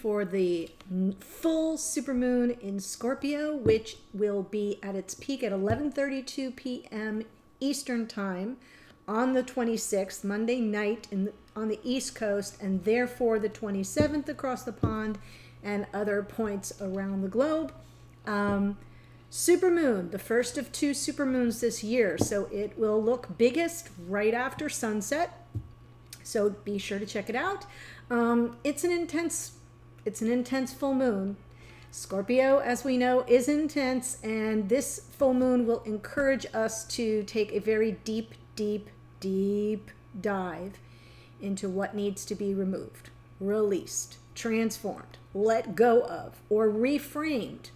for the full supermoon in Scorpio, which will be at its peak at 11:32 p.m. Eastern Time on the 26th, Monday night on the East Coast, and therefore the 27th across the pond and other points around the globe. Supermoon, the first of 2 supermoons this year, so it will look biggest right after sunset. So be sure to check it out. It's an intense full moon. Scorpio, as we know, is intense, and this full moon will encourage us to take a very deep dive into what needs to be removed, released, transformed, let go of, or reframed.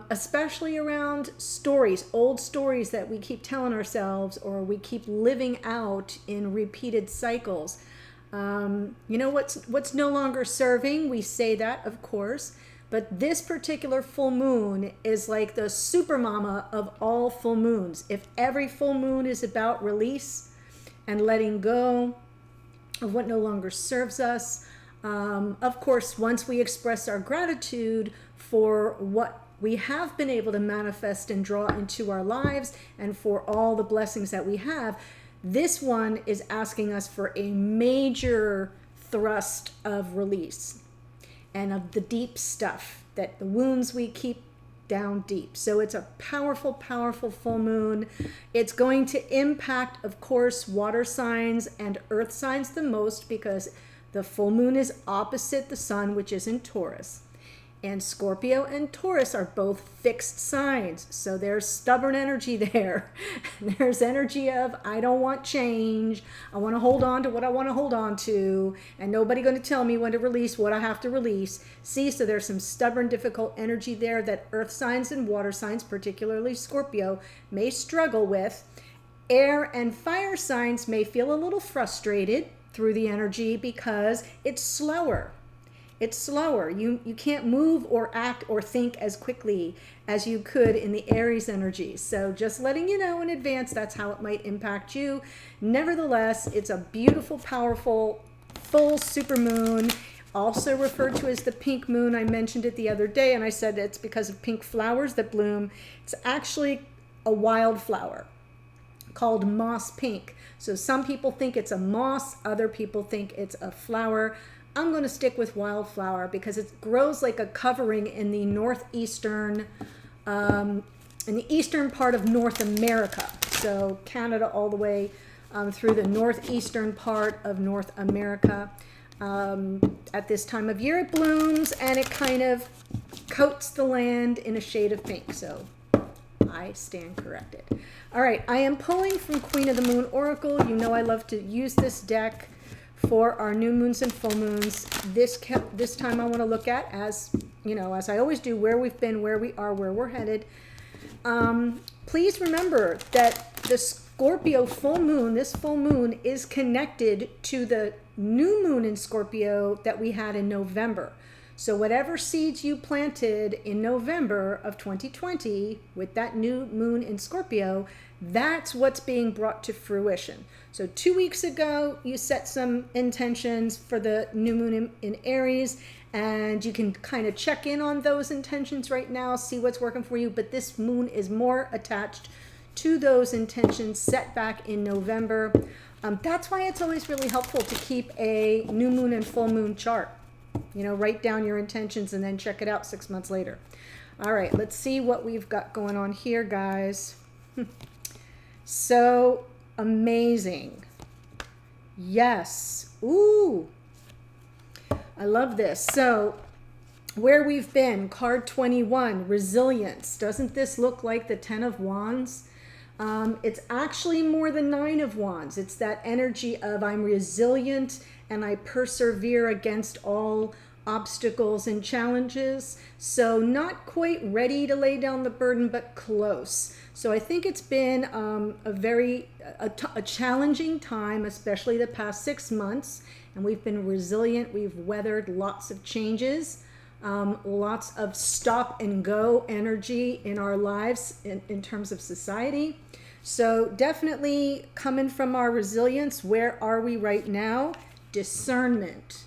Especially around stories, old stories that we keep telling ourselves or we keep living out in repeated cycles. What's no longer serving? We say that, of course, but this particular full moon is like the super mama of all full moons. If every full moon is about release and letting go of what no longer serves us, of course, once we express our gratitude for what we have been able to manifest and draw into our lives and for all the blessings that we have, this one is asking us for a major thrust of release and of the deep stuff, that the wounds we keep down deep. So it's a powerful full moon. It's going to impact, of course, water signs and earth signs the most, because the full moon is opposite the sun, which is in Taurus. And Scorpio and Taurus are both fixed signs. So there's stubborn energy there. There's energy of, I don't want change. I want to hold on to what I want to hold on to. And nobody going to tell me when to release what I have to release. See, so there's some stubborn, difficult energy there that earth signs and water signs, particularly Scorpio, may struggle with. Air and fire signs may feel a little frustrated through the energy because it's slower. It's slower. You can't move or act or think as quickly as you could in the Aries energy. So just letting you know in advance, that's how it might impact you. Nevertheless, it's a beautiful, powerful, full supermoon, also referred to as the pink moon. I mentioned it the other day, and I said it's because of pink flowers that bloom. It's actually a wildflower called moss pink. So some people think it's a moss, other people think it's a flower. I'm going to stick with wildflower because it grows like a covering in the northeastern, in the eastern part of North America. So Canada all the way through the northeastern part of North America. At this time of year it blooms and it kind of coats the land in a shade of pink. So I stand corrected. All right, I am pulling from Queen of the Moon Oracle. You know I love to use this deck for our new moons and full moons. This time I want to look at, as I always do, where we've been, where we are, where we're headed. Please remember that the Scorpio full moon, this full moon, is connected to the new moon in Scorpio that we had in November. So whatever seeds you planted in November of 2020 with that new moon in Scorpio, that's what's being brought to fruition. So 2 weeks ago, you set some intentions for the new moon in Aries, and you can kind of check in on those intentions right now, see what's working for you. But this moon is more attached to those intentions set back in November. That's why it's always really helpful to keep a new moon and full moon chart. Write down your intentions and then check it out 6 months later. All right, let's see what we've got going on here, guys. So amazing. Yes. Ooh. I love this. So where we've been, card 21, resilience. Doesn't this look like the 10 of Wands? It's actually more than 9 of Wands. It's that energy of I'm resilient and I persevere against all obstacles and challenges. So not quite ready to lay down the burden, but close. So I think it's been a challenging time, especially the past 6 months. And we've been resilient. We've weathered lots of changes, lots of stop and go energy in our lives in terms of society. So definitely coming from our resilience, where are we right now? Discernment.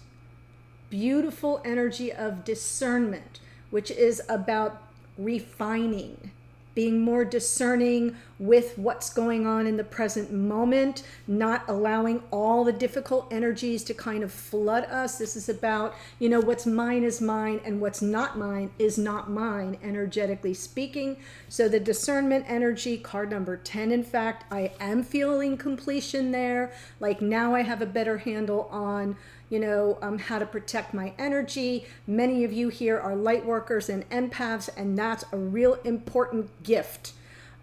beautiful energy of discernment, which is about refining, being more discerning with what's going on in the present moment, not allowing all the difficult energies to kind of flood us. This is about, what's mine is mine and what's not mine is not mine, energetically speaking. So the discernment energy, card number 10, in fact, I am feeling completion there. Like now I have a better handle on how to protect my energy. Many of you here are light workers and empaths, and that's a real important gift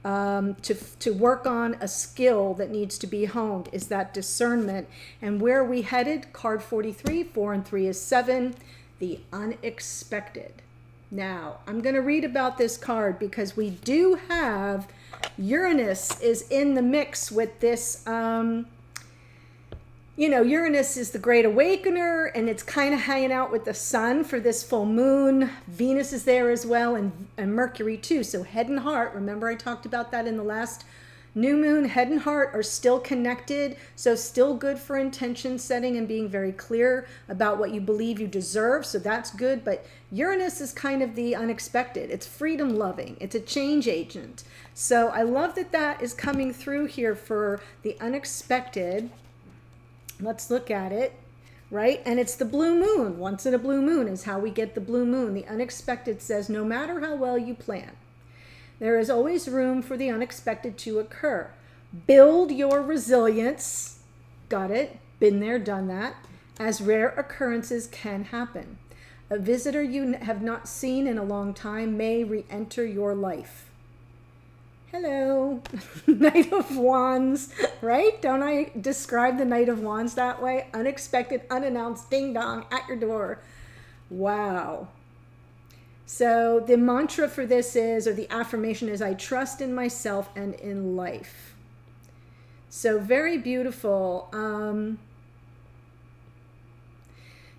to work on. A skill that needs to be honed is that discernment. And where are we headed? Card 43, 4 and 3 is 7, the unexpected. Now, I'm going to read about this card because we do have Uranus is in the mix with this. Uranus is the great awakener, and it's kind of hanging out with the sun for this full moon. Venus is there as well, and Mercury too. So head and heart, remember I talked about that in the last new moon. Head and heart are still connected, so still good for intention setting and being very clear about what you believe you deserve. So that's good, but Uranus is kind of the unexpected. It's freedom loving. It's a change agent. So I love that that is coming through here for the unexpected. Let's look at it, right? And it's the blue moon. Once in a blue moon is how we get the blue moon. The unexpected says, no matter how well you plan, there is always room for the unexpected to occur. Build your resilience. Got it. Been there, done that. As rare occurrences can happen. A visitor you have not seen in a long time may re-enter your life. Hello, Knight of Wands, right? Don't I describe the Knight of Wands that way? Unexpected, unannounced, ding dong at your door. Wow. So the mantra for this is, or the affirmation is, I trust in myself and in life. So very beautiful.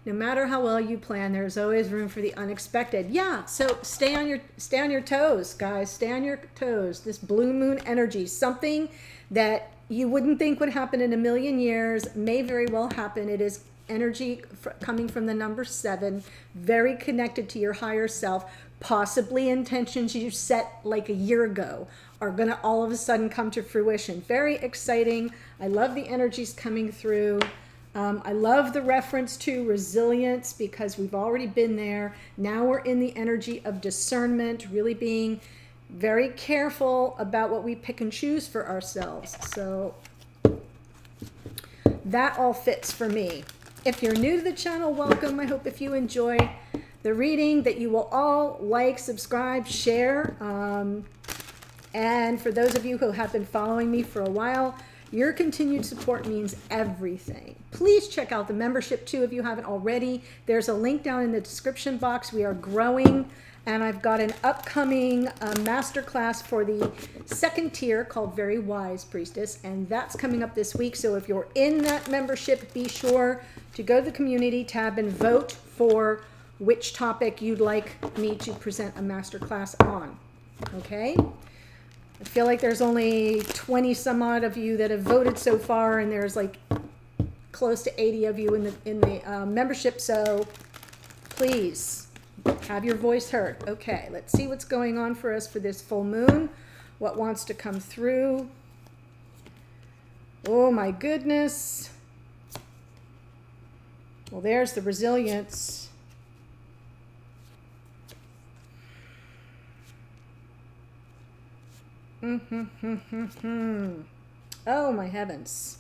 No matter how well you plan, there's always room for the unexpected. Yeah, so stay on your toes, guys. Stay on your toes. This blue moon energy, something that you wouldn't think would happen in a million years, may very well happen. It is energy coming from the number 7, very connected to your higher self. Possibly intentions you set like a year ago are going to all of a sudden come to fruition. Very exciting. I love the energies coming through. I love the reference to resilience because we've already been there. Now we're in the energy of discernment, really being very careful about what we pick and choose for ourselves. So that all fits for me. If you're new to the channel, welcome. I hope if you enjoy the reading that you will all like, subscribe, share. And for those of you who have been following me for a while, your continued support means everything. Please check out the membership too if you haven't already. There's a link down in the description box. We are growing, and I've got an upcoming masterclass for the 2nd tier called Very Wise Priestess, and that's coming up this week. So if you're in that membership, be sure to go to the community tab and vote for which topic you'd like me to present a masterclass on. Okay? I feel like there's only 20 some odd of you that have voted so far, and there's like close to 80 of you in the membership. So please have your voice heard. Okay, let's see what's going on for us for this full moon. What wants to come through? Oh my goodness. Well, there's the resilience. Oh my heavens.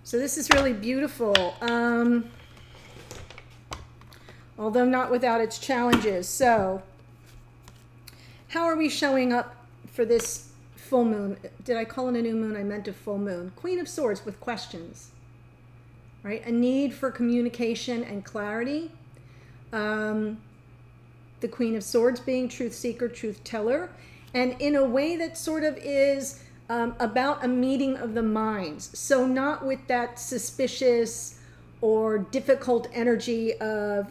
So this is really beautiful, although not without its challenges. So how are we showing up for this full moon? Did I call it a new moon? I meant a full moon. Queen of Swords with questions, right? A need for communication and clarity. The Queen of Swords being truth seeker, truth teller. And in a way that sort of is about a meeting of the minds. So not with that suspicious or difficult energy of,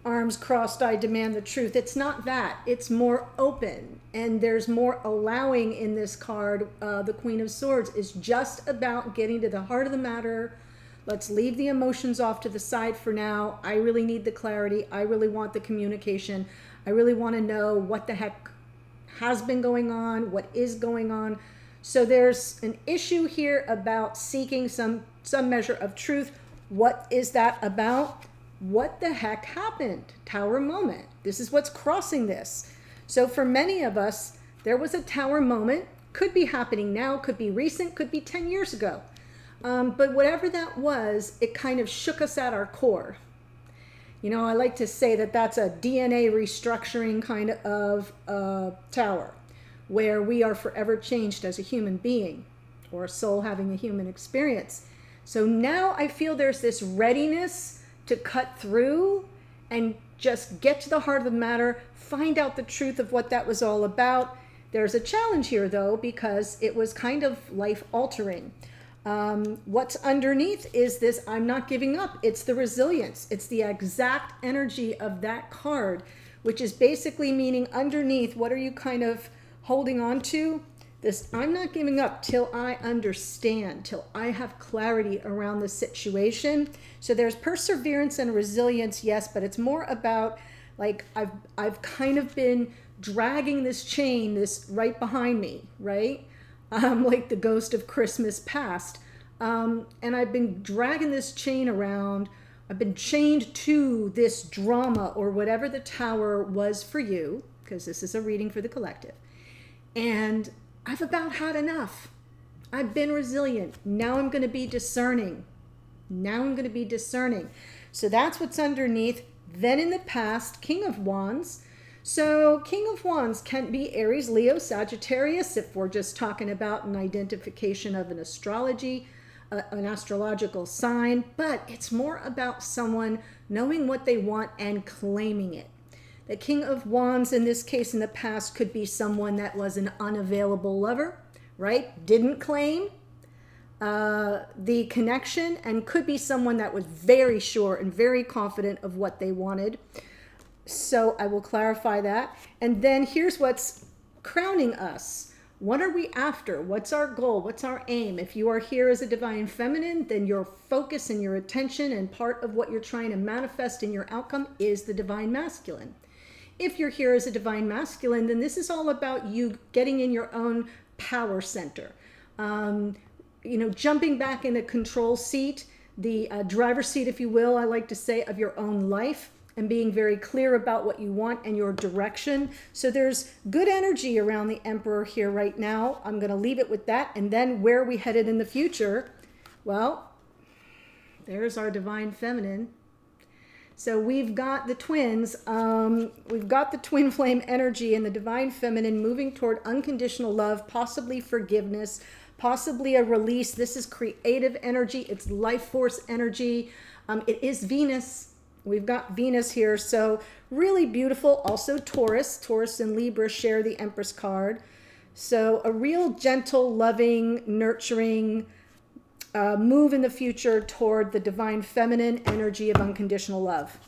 arms crossed, I demand the truth. It's not that. It's more open. And there's more allowing in this card. The Queen of Swords is just about getting to the heart of the matter, Let's leave the emotions off to the side for now. I really need the clarity. I really want the communication. I really want to know what the heck has been going on, what is going on. So there's an issue here about seeking some measure of truth. What is that about? What the heck happened? Tower moment. This is what's crossing this. So for many of us, there was a tower moment. Could be happening now, could be recent, could be 10 years ago. But whatever that was, it kind of shook us at our core. You know, I like to say that that's a DNA restructuring kind of tower, where we are forever changed as a human being, or a soul having a human experience. So now I feel there's this readiness to cut through and just get to the heart of the matter, find out the truth of what that was all about. There's a challenge here, though, because it was kind of life-altering. What's underneath is this, I'm not giving up. It's the resilience. It's the exact energy of that card, which is basically meaning underneath, what are you kind of holding on to? This, I'm not giving up till I understand, till I have clarity around the situation. So there's perseverance and resilience, yes, but it's more about, like, I've kind of been dragging this chain, this right behind me, right? Like the ghost of Christmas past. And I've been dragging this chain around. I've been chained to this drama or whatever the tower was for you, because this is a reading for the collective. And I've about had enough. I've been resilient. Now I'm going to be discerning. So that's what's underneath. Then in the past, King of Wands. So King of Wands can be Aries, Leo, Sagittarius, if we're just talking about an identification of an astrological sign, but it's more about someone knowing what they want and claiming it. The King of Wands in this case in the past could be someone that was an unavailable lover, right? Didn't claim the connection, and could be someone that was very sure and very confident of what they wanted. So I will clarify that. And then here's what's crowning us. What are we after? What's our goal? What's our aim? If you are here as a divine feminine, then your focus and your attention and part of what you're trying to manifest in your outcome is the divine masculine. If you're here as a divine masculine, then this is all about you getting in your own power center. Jumping back in the control seat, the driver's seat, if you will, I like to say, of your own life, and being very clear about what you want and your direction. So there's good energy around the Emperor here right now. I'm going to leave it with that. And then where are we headed in the future? Well, there's our divine feminine. So we've got the twins. We've got the twin flame energy and the divine feminine moving toward unconditional love, possibly forgiveness, possibly a release. This is creative energy. It's life force energy. It is Venus. We've got Venus here, so really beautiful. Also Taurus and Libra share the Empress card. So a real gentle, loving, nurturing move in the future toward the divine feminine energy of unconditional love.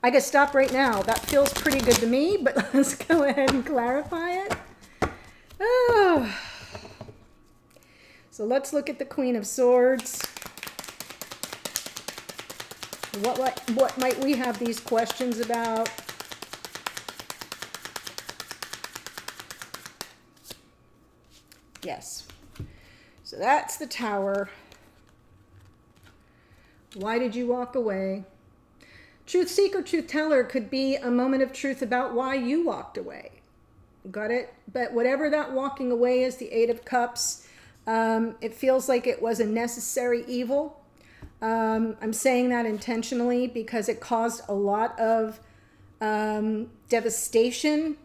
I can stop right now. That feels pretty good to me, but let's go ahead and clarify it. Oh. So let's look at the Queen of Swords. What might we have these questions about? Yes. So that's the Tower. Why did you walk away? Truth seeker, truth teller could be a moment of truth about why you walked away. Got it? But whatever that walking away is, the Eight of Cups, it feels like it was a necessary evil. I'm saying that intentionally because it caused a lot of devastation,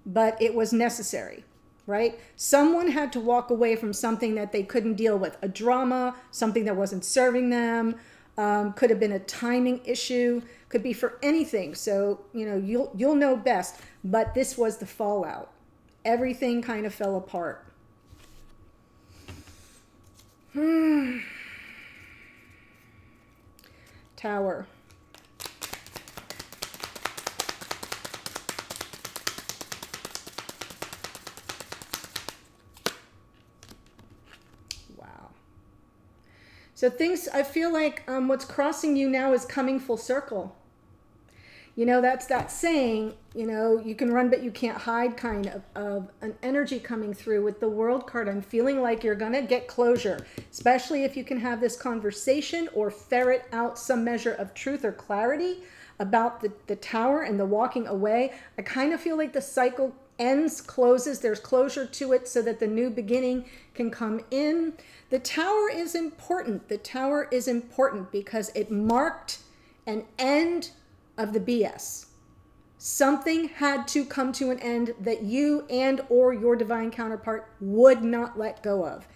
but it was necessary, right? Someone had to walk away from something that they couldn't deal with, a drama, something that wasn't serving them, could have been a timing issue, could be for anything. So, you'll know best, but this was the fallout. Everything kind of fell apart. Tower. Wow. So things, I feel like what's crossing you now is coming full circle. You know, that's that saying, you know, you can run but you can't hide kind of an energy coming through with the World card. I'm feeling like you're going to get closure, especially if you can have this conversation or ferret out some measure of truth or clarity about the Tower and the walking away. I kind of feel like the cycle ends, closes, there's closure to it so that the new beginning can come in. The Tower is important. The Tower is important because it marked an end of the BS. Something had to come to an end that you and or your divine counterpart would not let go of.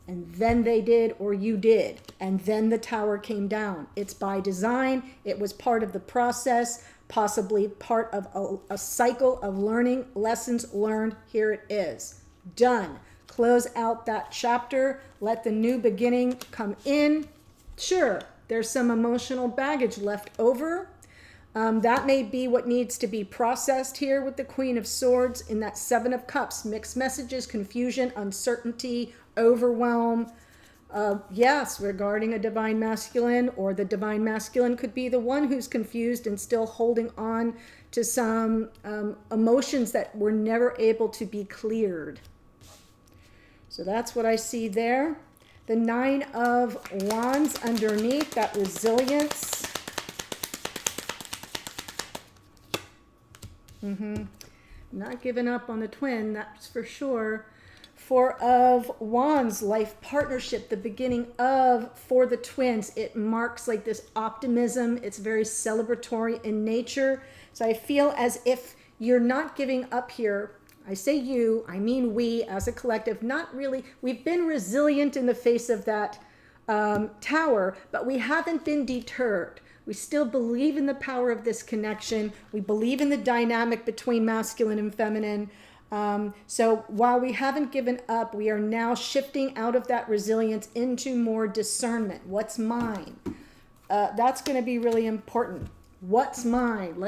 And then they did, or you did. And then the Tower came down. It's by design. It was part of the process, possibly part of a cycle of learning, lessons learned. Here it is. Done. Close out that chapter. Let the new beginning come in. Sure, there's some emotional baggage left over. That may be what needs to be processed here with the Queen of Swords in that Seven of Cups. Mixed messages, confusion, uncertainty, overwhelm. Yes, regarding a divine masculine, or the divine masculine could be the one who's confused and still holding on to some emotions that were never able to be cleared. So that's what I see there. The Nine of Wands underneath, that resilience. Not giving up on the twin, that's for sure. Four of Wands, life partnership, the beginning of, for the twins. It marks like this optimism. It's very celebratory in nature. So I feel as if you're not giving up here. I say you, I mean we as a collective, not really. We've been resilient in the face of that Tower, but we haven't been deterred. We still believe in the power of this connection. We believe in the dynamic between masculine and feminine. So while we haven't given up, we are now shifting out of that resilience into more discernment. What's mine? That's going to be really important. What's mine?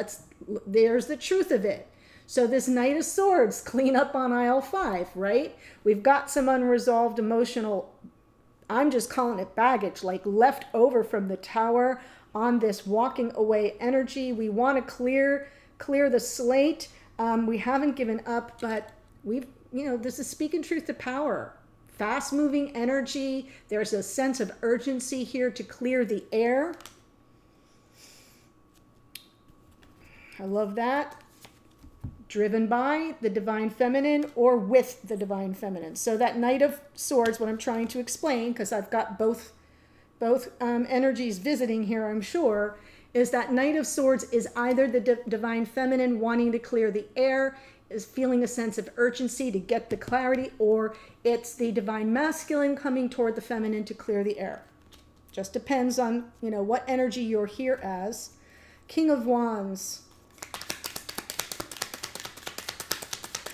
There's the truth of it. So this Knight of Swords, clean up on aisle 5, right? We've got some unresolved emotional, I'm just calling it baggage, like left over from the Tower on this walking away energy. We want to clear the slate. We haven't given up, but this is speaking truth to power. Fast moving energy. There's a sense of urgency here to clear the air. I love that. Driven by the divine feminine or with the divine feminine. So that Knight of Swords, what I'm trying to explain, because I've got both energies visiting here, I'm sure, is that Knight of Swords is either the divine feminine wanting to clear the air, is feeling a sense of urgency to get the clarity, or it's the divine masculine coming toward the feminine to clear the air. Just depends on, what energy you're here as. King of Wands.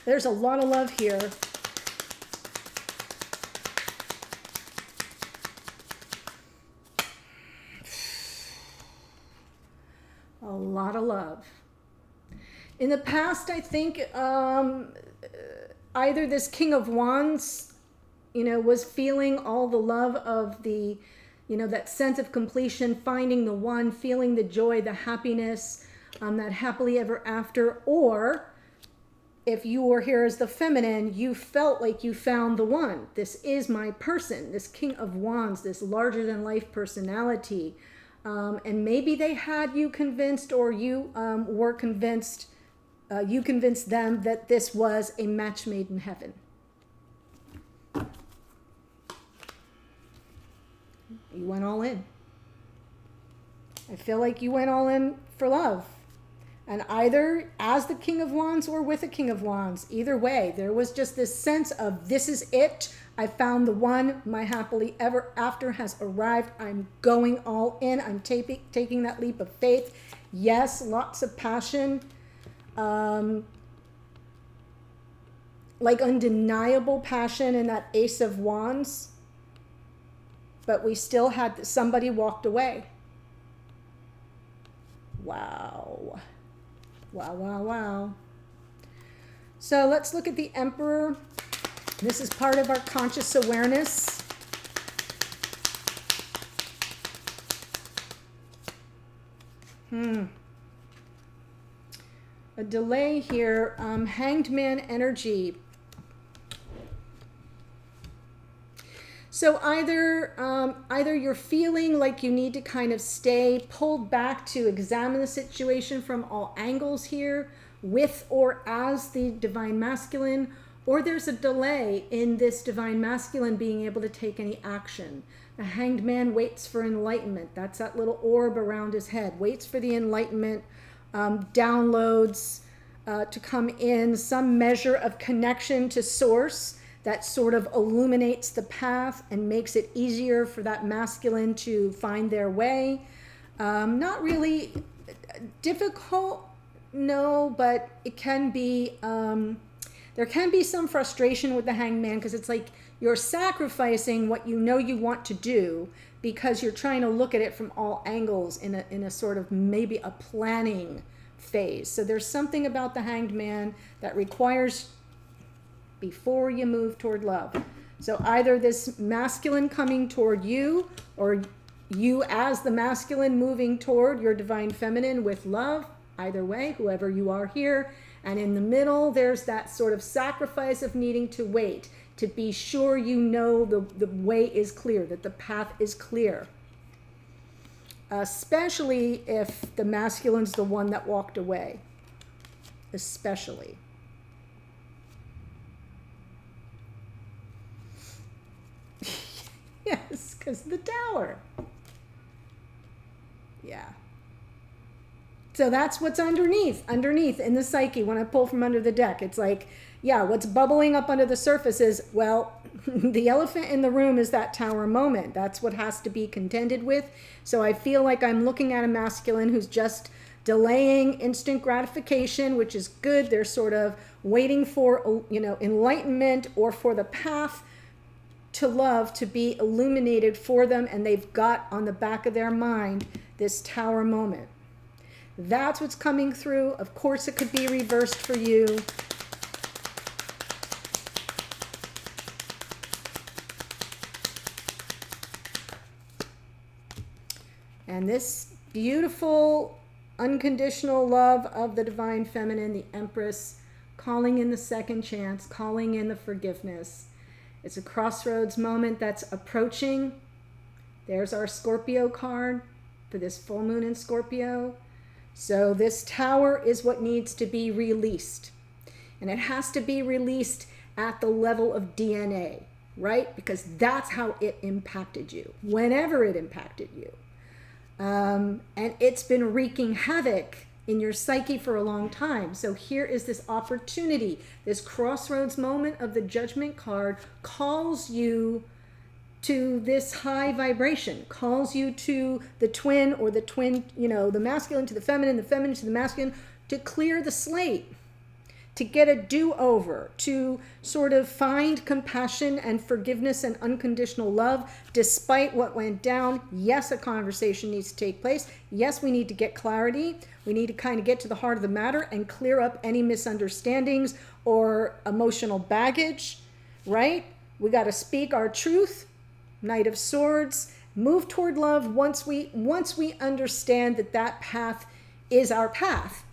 There's a lot of love here. A lot of love. In the past, I think either this King of Wands, was feeling all the love of the, that sense of completion, finding the one, feeling the joy, the happiness, that happily ever after. Or if you were here as the feminine, you felt like you found the one. This is my person, this King of Wands, this larger than life personality. And maybe they had you convinced, or you were convinced, you convinced them that this was a match made in heaven. You went all in. I feel like you went all in for love. And either as the King of Wands or with a King of Wands, either way, there was just this sense of, this is it. I found the one. My happily ever after has arrived. I'm going all in. I'm taking that leap of faith. Yes, lots of passion. Like undeniable passion in that Ace of Wands. But we still had, somebody walked away. Wow. Wow, wow, wow. So let's look at the Emperor. This is part of our conscious awareness. A delay here. Hanged Man energy. So either you're feeling like you need to kind of stay pulled back to examine the situation from all angles here, with or as the divine masculine, or there's a delay in this divine masculine being able to take any action. The Hanged Man waits for enlightenment. That's that little orb around his head. Waits for the enlightenment, downloads to come in, some measure of connection to source that sort of illuminates the path and makes it easier for that masculine to find their way. Not really difficult, no, but it can be, there can be some frustration with the Hanged Man, because it's like you're sacrificing what you know you want to do because you're trying to look at it from all angles in a sort of maybe a planning phase. So there's something about the Hanged Man that requires before you move toward love. So either this masculine coming toward you, or you as the masculine moving toward your divine feminine with love. Either way, whoever you are here. And in the middle, there's that sort of sacrifice of needing to wait, to be sure you know the way is clear, that the path is clear. Especially if the masculine's the one that walked away. Especially. Yes, because the Tower. Yeah. So that's what's underneath in the psyche when I pull from under the deck. It's like, yeah, what's bubbling up under the surface is, well, the elephant in the room is that Tower moment. That's what has to be contended with. So I feel like I'm looking at a masculine who's just delaying instant gratification, which is good. They're sort of waiting for, enlightenment or for the path to love to be illuminated for them, and they've got on the back of their mind this Tower moment. That's what's coming through. Of course, it could be reversed for you. And this beautiful, unconditional love of the divine feminine, the Empress, calling in the second chance, calling in the forgiveness. It's a crossroads moment that's approaching. There's our Scorpio card for this full moon in Scorpio. So this Tower is what needs to be released. And it has to be released at the level of DNA, right? Because that's how it impacted you, whenever it impacted you. And it's been wreaking havoc in your psyche for a long time. So here is this opportunity. This crossroads moment of the Judgment card calls you to this high vibration, calls you to the twin, or the twin, the masculine to the feminine to the masculine, to clear the slate, to get a do-over, to sort of find compassion and forgiveness and unconditional love despite what went down. Yes, a conversation needs to take place. Yes, we need to get clarity. We need to kind of get to the heart of the matter and clear up any misunderstandings or emotional baggage, right? We got to speak our truth. Knight of Swords, move toward love once we understand that path is our path.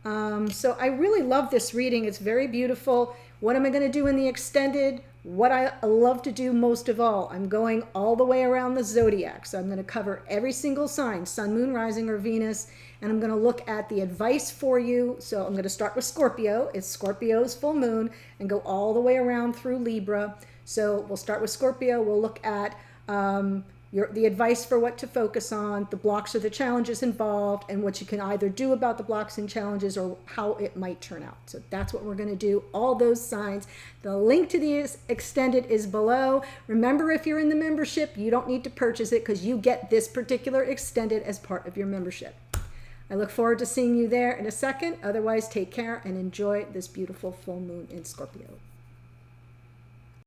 So I really love this reading. It's very beautiful. What am I going to do in the extended? What I love to do most of all, I'm going all the way around the zodiac. So I'm going to cover every single sign, Sun, Moon, Rising, or Venus, and I'm going to look at the advice for you. So I'm going to start with Scorpio. It's Scorpio's full moon, and go all the way around through Libra. So we'll start with Scorpio. We'll look at the advice for what to focus on, the blocks or the challenges involved, and what you can either do about the blocks and challenges or how it might turn out. So that's what we're going to do, all those signs. The link to the extended is below. Remember, if you're in the membership, you don't need to purchase it because you get this particular extended as part of your membership. I look forward to seeing you there in a second. Otherwise, take care and enjoy this beautiful full moon in Scorpio.